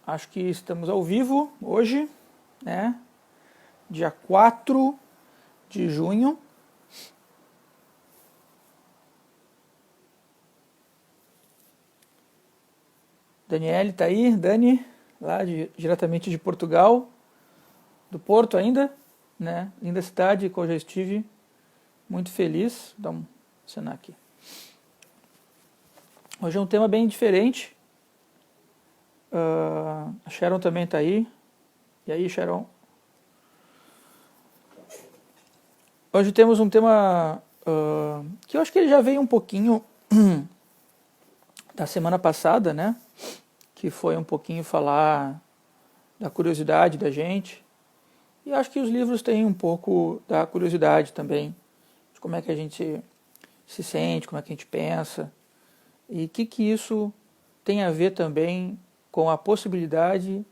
Acho que estamos ao vivo hoje, né? Dia 4 de junho. Daniele está aí, Dani, lá diretamente de Portugal, do Porto ainda, né? Linda cidade, que eu já estive, muito feliz. Dá um acionar aqui. Hoje é um tema bem diferente. A Sharon também está aí. E aí, Sharon? Hoje temos um tema que eu acho que ele já veio um pouquinho da semana passada, né? Que foi um pouquinho falar da curiosidade da gente. E acho que os livros têm um pouco da curiosidade também, de como é que a gente se sente, como é que a gente pensa, e o que isso tem a ver também com a possibilidade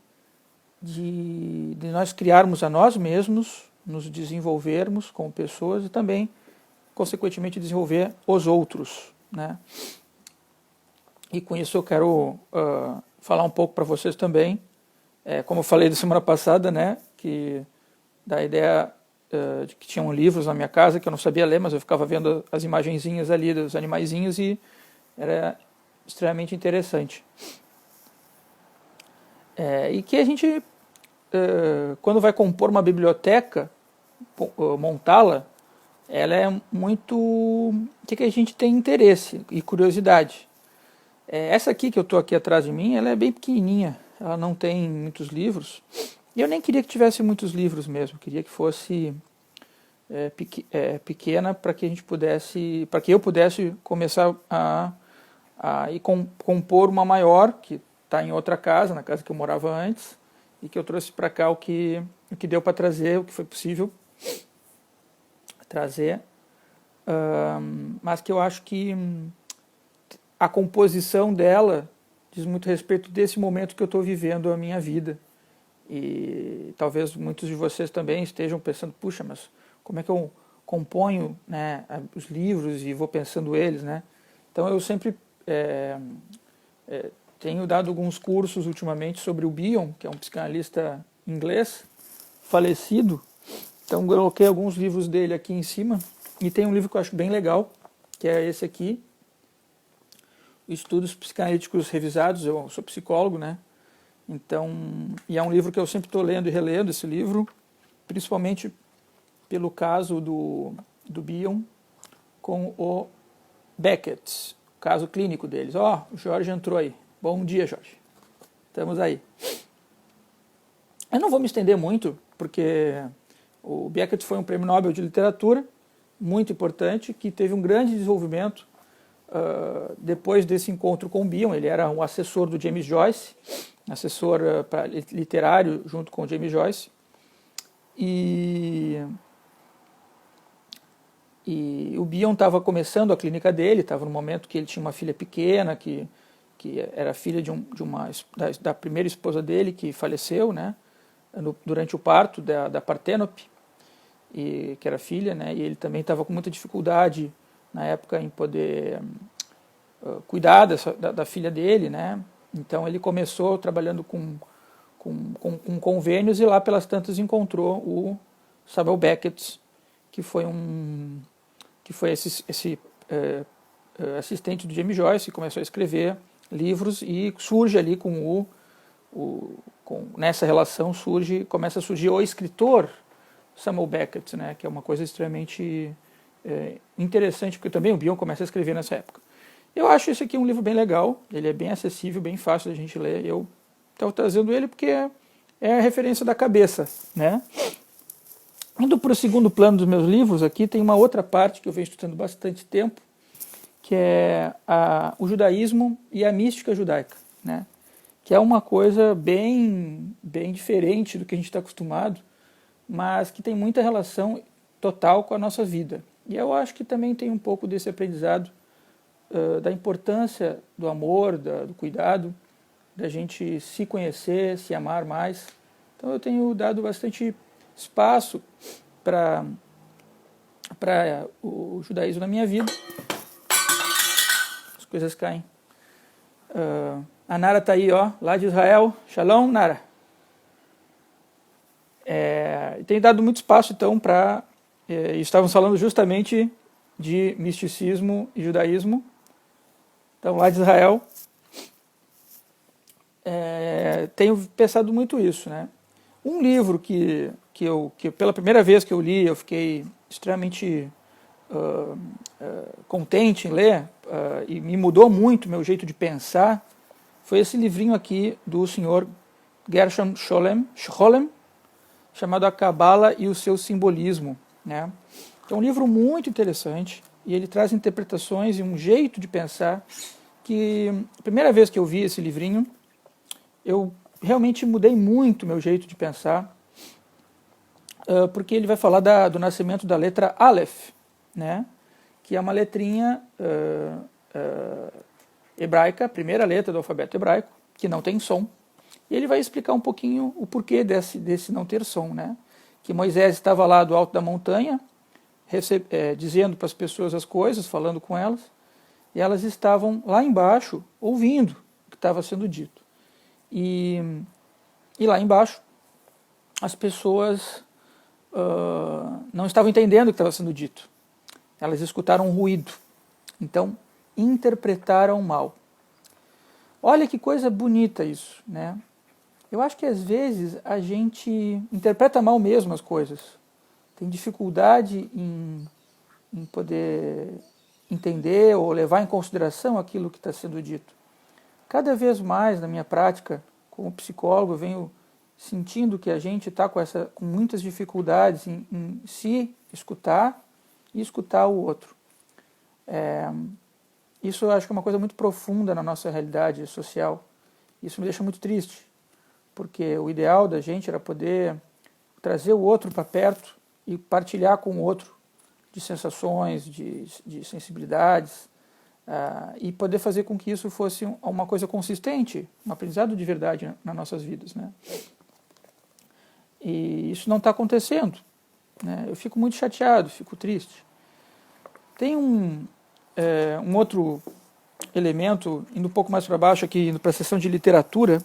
de nós criarmos a nós mesmos, nos desenvolvermos como pessoas e também, consequentemente, desenvolver os outros, né? E com isso eu quero falar um pouco para vocês também, como eu falei da semana passada, né, que da ideia de que tinham livros na minha casa que eu não sabia ler, mas eu ficava vendo as imagenzinhas ali dos animaizinhos e era extremamente interessante. E que a gente, quando vai compor uma biblioteca, montá-la, ela é muito... O que a gente tem interesse e curiosidade. Essa aqui que eu estou aqui atrás de mim, ela é bem pequenininha, ela não tem muitos livros. E eu nem queria que tivesse muitos livros mesmo, queria que fosse pequena para que a gente pudesse, para que eu pudesse começar a compor uma maior, que está em outra casa, na casa que eu morava antes, e que eu trouxe para cá o que deu para trazer, o que foi possível trazer, mas que eu acho que a composição dela diz muito respeito desse momento que eu estou vivendo a minha vida. E talvez muitos de vocês também estejam pensando, puxa, mas como é que eu componho, né, os livros e vou pensando eles, né? Então eu sempre tenho dado alguns cursos ultimamente sobre o Bion, que é um psicanalista inglês, falecido. Então eu coloquei alguns livros dele aqui em cima, e tem um livro que eu acho bem legal, que é esse aqui, Estudos Psicanalíticos Revisados. Eu sou psicólogo, né? Então, e é um livro que eu sempre estou lendo e relendo esse livro, principalmente pelo caso do Bion com o Beckett, o caso clínico deles. O Jorge entrou aí. Bom dia, Jorge. Estamos aí. Eu não vou me estender muito, porque o Beckett foi um prêmio Nobel de literatura, muito importante, que teve um grande desenvolvimento depois desse encontro com o Bion. Ele era um assessor do James Joyce, assessor literário junto com o James Joyce, e o Bion estava começando a clínica dele, estava no momento que ele tinha uma filha pequena, que era filha da primeira esposa dele, que faleceu, né, durante o parto da Parthenope, que era filha, né, e ele também estava com muita dificuldade na época em poder cuidar da filha dele, né. Então ele começou trabalhando com convênios, e lá pelas tantas encontrou o Samuel Beckett, que foi esse assistente do James Joyce, e começou a escrever livros, e surge ali nessa relação começa a surgir o escritor Samuel Beckett, né, que é uma coisa extremamente interessante, porque também o Bion começa a escrever nessa época. Eu acho esse aqui um livro bem legal, ele é bem acessível, bem fácil da gente ler. Eu estou trazendo ele porque é a referência da cabeça, né? Indo para o segundo plano dos meus livros, aqui tem uma outra parte que eu venho estudando bastante tempo, que é o judaísmo e a mística judaica, né? Que é uma coisa bem diferente do que a gente está acostumado, mas que tem muita relação total com a nossa vida. E eu acho que também tem um pouco desse aprendizado da importância do amor, do cuidado, da gente se conhecer, se amar mais. Então eu tenho dado bastante espaço para o judaísmo na minha vida. As coisas caem. A Nara está aí, ó, lá de Israel. Shalom, Nara. Tem dado muito espaço, então, para... estávamos falando justamente de misticismo e judaísmo. Então, lá de Israel, tenho pensado muito isso, né? Um livro que pela primeira vez que eu li, eu fiquei extremamente contente em ler, e me mudou muito meu jeito de pensar, foi esse livrinho aqui do senhor Gershom Scholem, chamado A Cabala e o seu Simbolismo, né? É um livro muito interessante, e ele traz interpretações e um jeito de pensar que, a primeira vez que eu vi esse livrinho, eu realmente mudei muito meu jeito de pensar, porque ele vai falar do nascimento da letra Aleph, né? Que é uma letrinha hebraica, primeira letra do alfabeto hebraico, que não tem som. E ele vai explicar um pouquinho o porquê desse não ter som, né? Que Moisés estava lá do alto da montanha, dizendo para as pessoas as coisas, falando com elas, e elas estavam lá embaixo ouvindo o que estava sendo dito. E lá embaixo as pessoas não estavam entendendo o que estava sendo dito. Elas escutaram um ruído, então interpretaram mal. Olha que coisa bonita isso, né? Eu acho que às vezes a gente interpreta mal mesmo as coisas. Tem dificuldade em poder entender ou levar em consideração aquilo que está sendo dito. Cada vez mais na minha prática como psicólogo eu venho sentindo que a gente está com muitas dificuldades em se escutar e escutar o outro. Isso eu acho que é uma coisa muito profunda na nossa realidade social. Isso me deixa muito triste, porque o ideal da gente era poder trazer o outro para perto e partilhar com o outro de sensações, de sensibilidades, e poder fazer com que isso fosse uma coisa consistente, um aprendizado de verdade nas nossas vidas, né? E isso não está acontecendo, né? Eu fico muito chateado, fico triste. Tem um outro elemento, indo um pouco mais para baixo aqui, indo para a seção de literatura.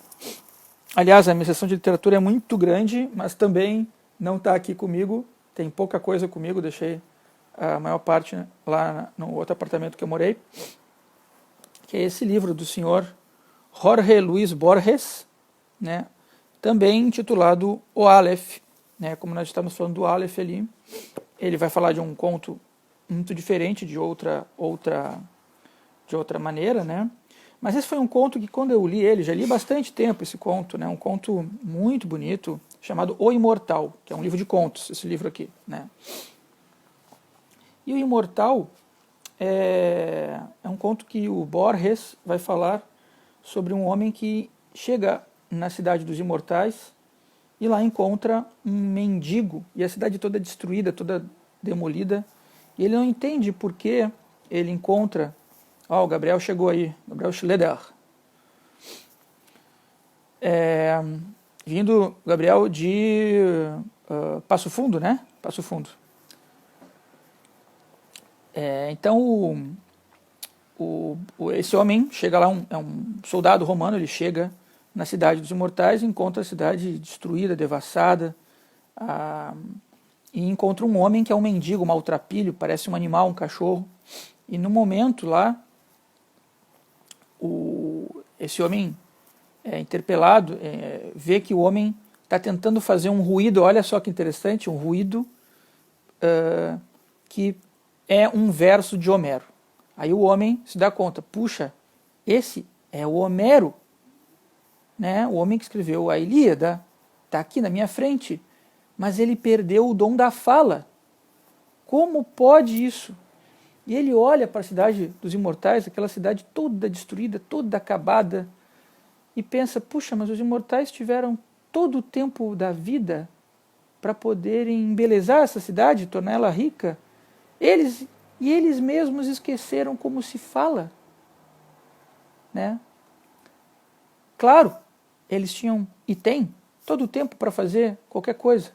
Aliás, a minha seção de literatura é muito grande, mas também não está aqui comigo, tem pouca coisa comigo, deixei a maior parte lá no outro apartamento que eu morei, que é esse livro do senhor Jorge Luis Borges, né, também intitulado O Aleph, né, como nós estamos falando do Aleph ali. Ele vai falar de um conto muito diferente, de outra maneira, né? Mas esse foi um conto que quando eu li ele, já li bastante tempo esse conto, né? Um conto muito bonito, chamado O Imortal, que é um livro de contos, esse livro aqui, né? E o Imortal é um conto que o Borges vai falar sobre um homem que chega na cidade dos imortais e lá encontra um mendigo, e a cidade toda destruída, toda demolida, e ele não entende por que ele encontra... Ó, o Gabriel chegou aí, Gabriel Schleder. Vindo, Gabriel, de Passo Fundo, né? Passo Fundo. Então, esse homem chega lá, é um soldado romano, ele chega na cidade dos imortais, encontra a cidade destruída, devassada, e encontra um homem que é um mendigo, um maltrapilho, parece um animal, um cachorro. E no momento lá, esse homem interpelado vê que o homem está tentando fazer um ruído, olha só que interessante, um ruído que é um verso de Homero. Aí o homem se dá conta, puxa, esse é o Homero, né? O homem que escreveu a Ilíada, está aqui na minha frente, mas ele perdeu o dom da fala. Como pode isso? E ele olha para a cidade dos imortais, aquela cidade toda destruída, toda acabada, e pensa, puxa, mas os imortais tiveram todo o tempo da vida para poderem embelezar essa cidade, tornar ela rica. Eles mesmos esqueceram como se fala, né? Claro, eles tinham e têm todo o tempo para fazer qualquer coisa.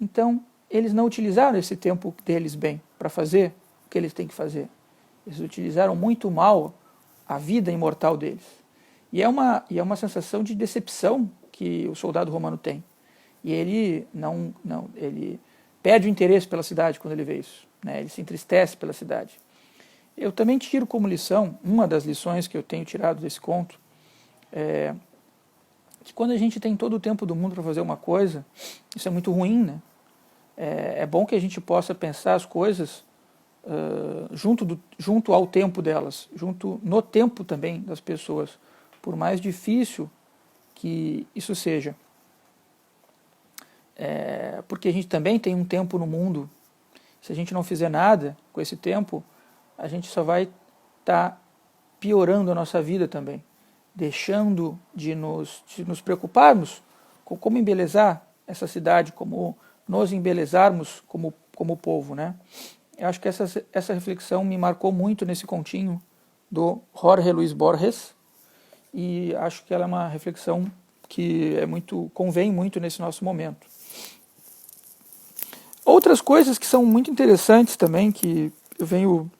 Então, eles não utilizaram esse tempo deles bem para fazer o que eles têm que fazer. Eles utilizaram muito mal a vida imortal deles. E é uma sensação de decepção que o soldado romano tem. E ele ele perde o interesse pela cidade quando ele vê isso, né? Ele se entristece pela cidade. Eu também tiro como lição, uma das lições que eu tenho tirado desse conto, é que quando a gente tem todo o tempo do mundo para fazer uma coisa, isso é muito ruim, né? É bom que a gente possa pensar as coisas junto ao tempo delas, junto no tempo também das pessoas, por mais difícil que isso seja. Porque a gente também tem um tempo no mundo. Se a gente não fizer nada com esse tempo, a gente só vai estar piorando a nossa vida também, deixando de nos preocuparmos com como embelezar essa cidade, como nos embelezarmos como povo, né? Eu acho que essa reflexão me marcou muito nesse continho do Jorge Luis Borges, e acho que ela é uma reflexão que convém muito nesse nosso momento. Outras coisas que são muito interessantes também, que eu venho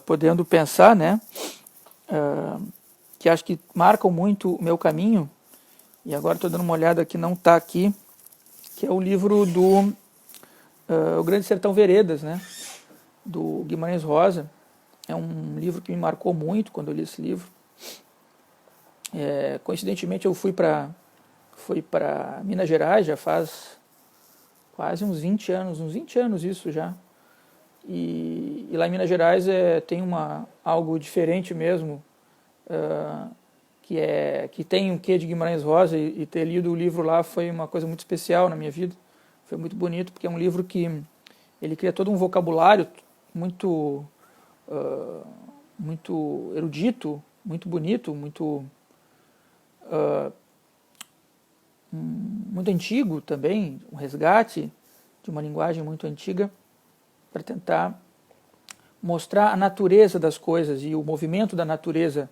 podendo pensar, né? Que acho que marcam muito o meu caminho, e agora estou dando uma olhada que não está aqui, que é o livro do O Grande Sertão Veredas, né? Do Guimarães Rosa. É um livro que me marcou muito quando eu li esse livro. Coincidentemente eu fui para Minas Gerais, já faz quase uns 20 anos isso já. E lá em Minas Gerais tem algo diferente mesmo, que tem um quê de Guimarães Rosa, e ter lido o livro lá foi uma coisa muito especial na minha vida. Foi muito bonito, porque é um livro que ele cria todo um vocabulário muito erudito, muito bonito, muito antigo também, um resgate de uma linguagem muito antiga, para tentar mostrar a natureza das coisas e o movimento da natureza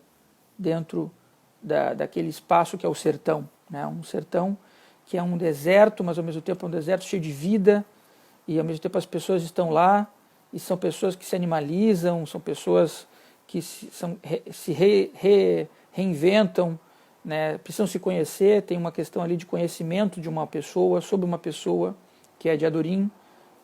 dentro daquele espaço que é o sertão, né? Um sertão que é um deserto, mas ao mesmo tempo é um deserto cheio de vida, e ao mesmo tempo as pessoas estão lá, e são pessoas que se animalizam, são pessoas que se reinventam, né? Precisam se conhecer. Tem uma questão ali de conhecimento de uma pessoa, sobre uma pessoa, que é de Adorim,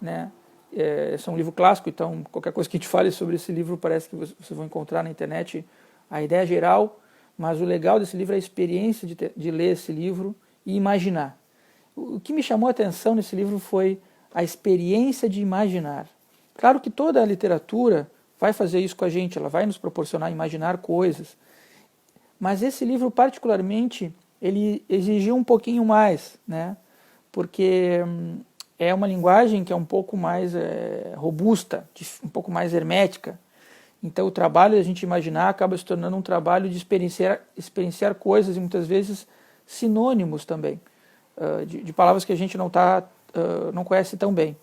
né? Esse é um livro clássico, então qualquer coisa que a gente fale sobre esse livro parece que vocês vão encontrar na internet a ideia geral, mas o legal desse livro é a experiência de ler esse livro e imaginar. O que me chamou a atenção nesse livro foi a experiência de imaginar. Claro que toda a literatura vai fazer isso com a gente, ela vai nos proporcionar imaginar coisas, mas esse livro particularmente, ele exigiu um pouquinho mais, né? Porque é uma linguagem que é um pouco mais robusta, um pouco mais hermética. Então o trabalho de a gente imaginar acaba se tornando um trabalho de experienciar coisas, e muitas vezes sinônimos também, de palavras que a gente não conhece tão bem.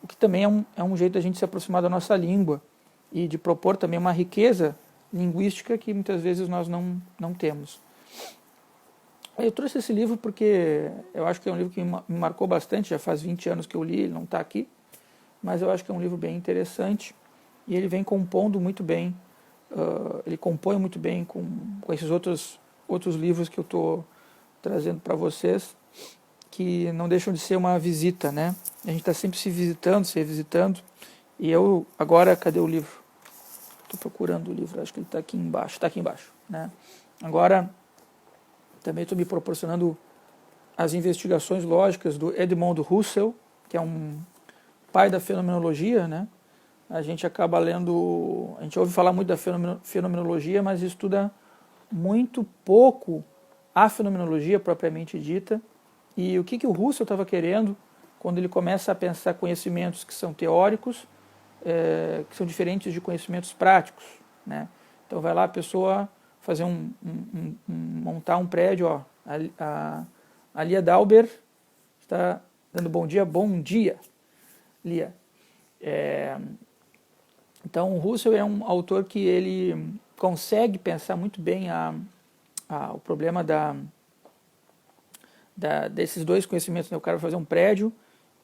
O que também é um jeito de a gente se aproximar da nossa língua e de propor também uma riqueza linguística que muitas vezes nós não temos. Eu trouxe esse livro porque eu acho que é um livro que me marcou bastante, já faz 20 anos que eu li, ele não está aqui, mas eu acho que é um livro bem interessante, e ele vem compondo muito bem, ele compõe muito bem com esses outros livros que eu estou trazendo para vocês, que não deixam de ser uma visita, né? A gente está sempre se visitando, se revisitando, e eu, agora, cadê o livro? Estou procurando o livro, acho que ele está aqui embaixo, né? Agora, também estou me proporcionando as investigações lógicas do Edmond Husserl, que é um pai da fenomenologia, né? A gente acaba lendo, a gente ouve falar muito da fenomenologia, mas estuda muito pouco a fenomenologia propriamente dita. E o que o Husserl estava querendo quando ele começa a pensar conhecimentos que são teóricos, que são diferentes de conhecimentos práticos, né? Então vai lá a pessoa fazer montar um prédio, ó, a Lia Dauber está dando bom dia, Lia. Então o Husserl é um autor que ele consegue pensar muito bem o problema desses dois conhecimentos, né? O cara vai fazer um prédio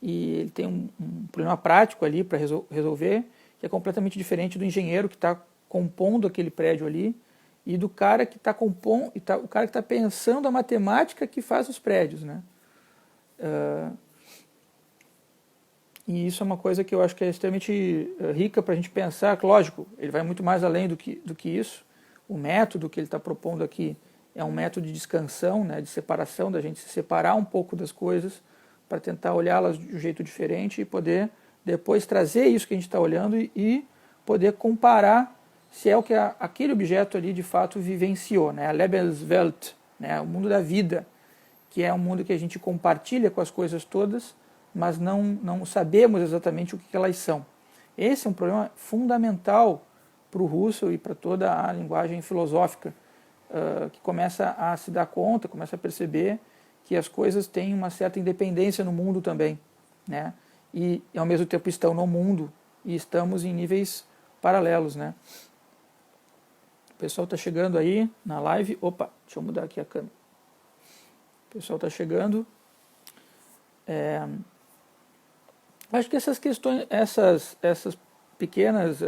e ele tem um problema prático ali para resolver, que é completamente diferente do engenheiro que está compondo aquele prédio ali, e do cara que está compondo, o cara que está pensando a matemática que faz os prédios, né? E isso é uma coisa que eu acho que é extremamente rica para a gente pensar. Lógico, ele vai muito mais além do que isso. O método que ele está propondo aqui é um método de descansão, né, de separação, da gente se separar um pouco das coisas para tentar olhá-las de um jeito diferente e poder depois trazer isso que a gente está olhando e poder comparar se é o que aquele objeto ali de fato vivenciou, né, a Lebenswelt, né, o mundo da vida, que é um mundo que a gente compartilha com as coisas todas, mas não sabemos exatamente o que elas são. Esse é um problema fundamental para o Husserl e para toda a linguagem filosófica, que começa a se dar conta, começa a perceber que as coisas têm uma certa independência no mundo também, né? E ao mesmo tempo estão no mundo e estamos em níveis paralelos, né? O pessoal está chegando aí na live. Opa, deixa eu mudar aqui a câmera. O pessoal está chegando. Acho que essas questões, essas pequenas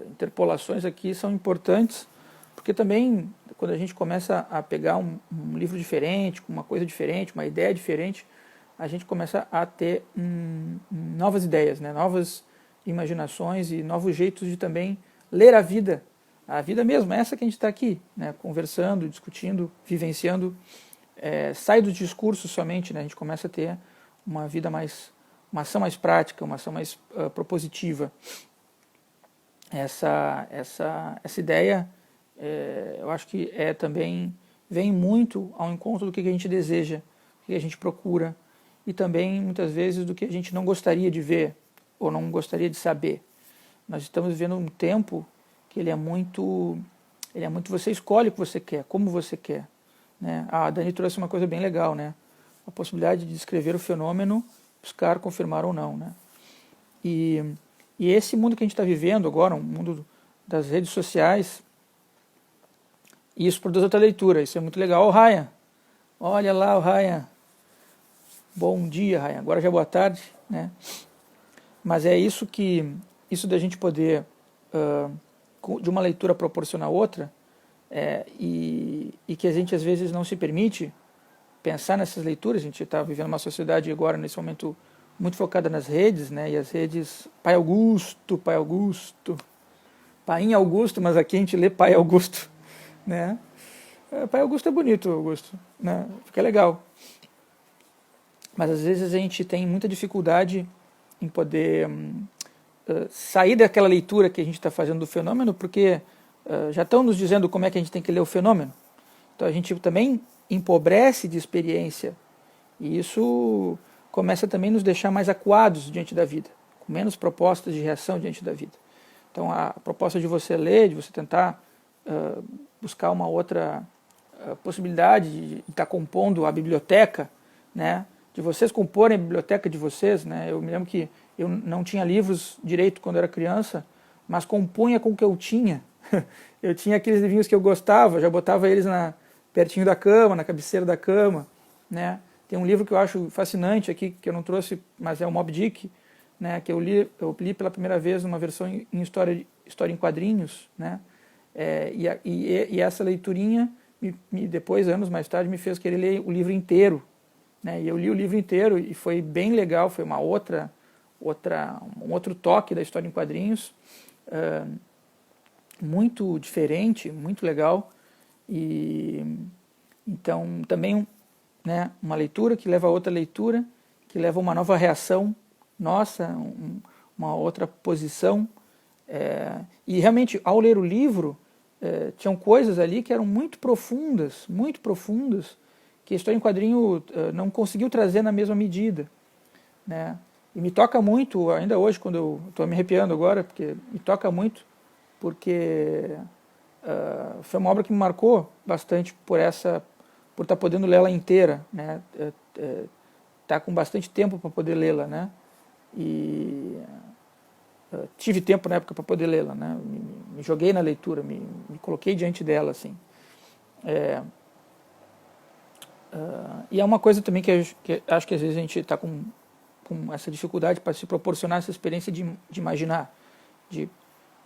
interpolações aqui são importantes, porque também quando a gente começa a pegar um livro diferente, com uma coisa diferente, uma ideia diferente, a gente começa a ter novas ideias, né? Novas imaginações e novos jeitos de também ler a vida mesmo, essa que a gente está aqui, né? Conversando, discutindo, vivenciando, sai do discurso somente, né? A gente começa a ter uma vida uma ação mais prática, uma ação mais propositiva. Essa ideia, eu acho que também vem muito ao encontro do que a gente deseja, do que a gente procura, e também, muitas vezes, do que a gente não gostaria de ver, ou não gostaria de saber. Nós estamos vivendo um tempo que ele é muito você escolhe o que você quer, como você quer, né? A Dani trouxe uma coisa bem legal, né? A possibilidade de descrever o fenômeno, buscar confirmar ou não, né? E esse mundo que a gente está vivendo agora, um mundo das redes sociais, isso produz outra leitura, isso é muito legal. Ó, Ryan, olha lá o Ryan, bom dia, Ryan, agora já é boa tarde, né? Mas é isso da gente poder, de uma leitura proporcionar outra, e que a gente às vezes não se permite pensar nessas leituras. A gente está vivendo uma sociedade agora, nesse momento, muito focada nas redes, né? E as redes, Pai Augusto, Painho Augusto, mas aqui a gente lê Pai Augusto, né? Pai Augusto é bonito, Augusto, né? Fica legal. Mas às vezes a gente tem muita dificuldade em poder sair daquela leitura que a gente está fazendo do fenômeno, porque já estão nos dizendo como é que a gente tem que ler o fenômeno. Então a gente também empobrece de experiência, e isso começa também a nos deixar mais acuados diante da vida, com menos propostas de reação diante da vida. Então a proposta de você ler, de você tentar buscar uma outra possibilidade de estar compondo a biblioteca, né? De vocês comporem a biblioteca de vocês, né? Eu me lembro que eu não tinha livros direito quando era criança, mas compunha com o que eu tinha. Eu tinha aqueles livrinhos que eu gostava, já botava eles pertinho da cama, na cabeceira da cama, né? Tem um livro que eu acho fascinante aqui, que eu não trouxe, mas é o Moby Dick, né? Que eu li pela primeira vez numa versão em história em quadrinhos, né? E essa leiturinha, depois, anos mais tarde, me fez querer ler o livro inteiro, né? E eu li o livro inteiro e foi bem legal, foi um outro toque da história em quadrinhos, muito diferente, muito legal. E então também, né, uma leitura que leva a outra leitura, que leva a uma nova reação nossa, uma outra posição. E realmente, ao ler o livro, tinham coisas ali que eram muito profundas, que a história em quadrinho não conseguiu trazer na mesma medida, né? E me toca muito, ainda hoje, quando eu estou me arrepiando agora, porque me toca muito, porque foi uma obra que me marcou bastante por estar podendo lê-la inteira, né? Tá com bastante tempo para poder lê-la, né? E tive tempo na época para poder lê-la, né? Me joguei na leitura, me coloquei diante dela, assim. E é uma coisa também que acho que às vezes a gente está com essa dificuldade para se proporcionar essa experiência de imaginar, de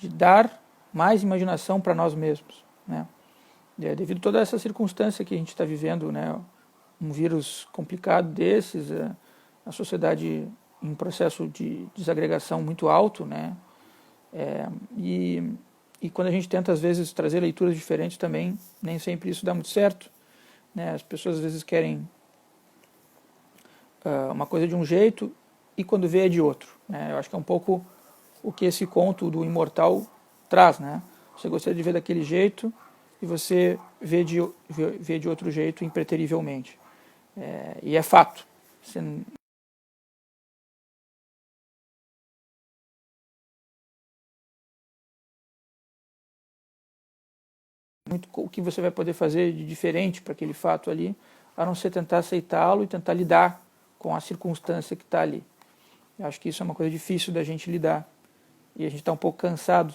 dar mais imaginação para nós mesmos, né? Devido a toda essa circunstância que a gente está vivendo, né, um vírus complicado desses, a sociedade em processo de desagregação muito alto, né, e quando a gente tenta, às vezes, trazer leituras diferentes também, nem sempre isso dá muito certo, né, as pessoas às vezes querem uma coisa de um jeito e quando vê é de outro, né, eu acho que é um pouco o que esse conto do Imortal traz, né, você gostaria de ver daquele jeito e você vê de outro jeito impreterivelmente. E é fato. Você muito o que você vai poder fazer de diferente para aquele fato ali, a não ser tentar aceitá-lo e tentar lidar com a circunstância que está ali. Eu acho que isso é uma coisa difícil da gente lidar. E a gente está um pouco cansado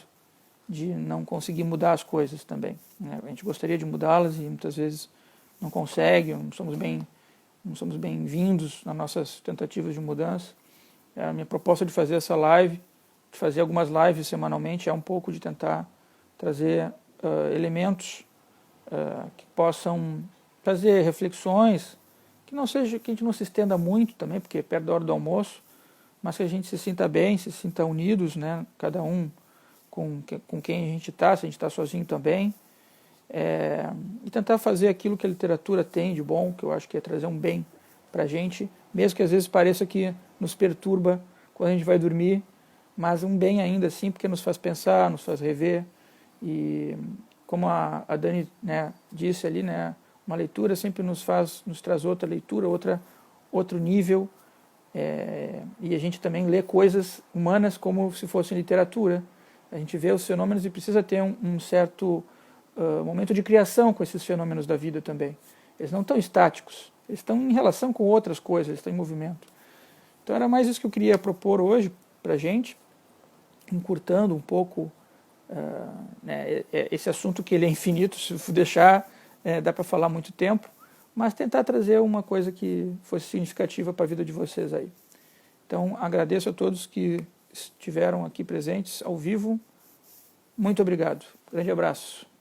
de não conseguir mudar as coisas também, né? A gente gostaria de mudá-las e muitas vezes não consegue, não somos bem-vindos nas nossas tentativas de mudança. A minha proposta de fazer essa live, de fazer algumas lives semanalmente, é um pouco de tentar trazer elementos que possam trazer reflexões, que não seja, que a gente não se estenda muito também, porque é perto da hora do almoço, mas que a gente se sinta bem, se sinta unidos, né, cada um com quem a gente está, se a gente está sozinho também, e tentar fazer aquilo que a literatura tem de bom, que eu acho que é trazer um bem para a gente, mesmo que às vezes pareça que nos perturba quando a gente vai dormir, mas um bem ainda assim, porque nos faz pensar, nos faz rever, e como a Dani, né, disse ali, né, uma leitura sempre nos traz outra leitura, outro nível, e a gente também lê coisas humanas como se fossem literatura. A gente vê os fenômenos e precisa ter um certo momento de criação com esses fenômenos da vida também. Eles não estão estáticos, eles estão em relação com outras coisas, eles estão em movimento. Então era mais isso que eu queria propor hoje para a gente, encurtando um pouco né, esse assunto, que ele é infinito, se deixar dá para falar muito tempo, mas tentar trazer uma coisa que fosse significativa para a vida de vocês aí. Então agradeço a todos que estiveram aqui presentes ao vivo. Muito obrigado. Grande abraço.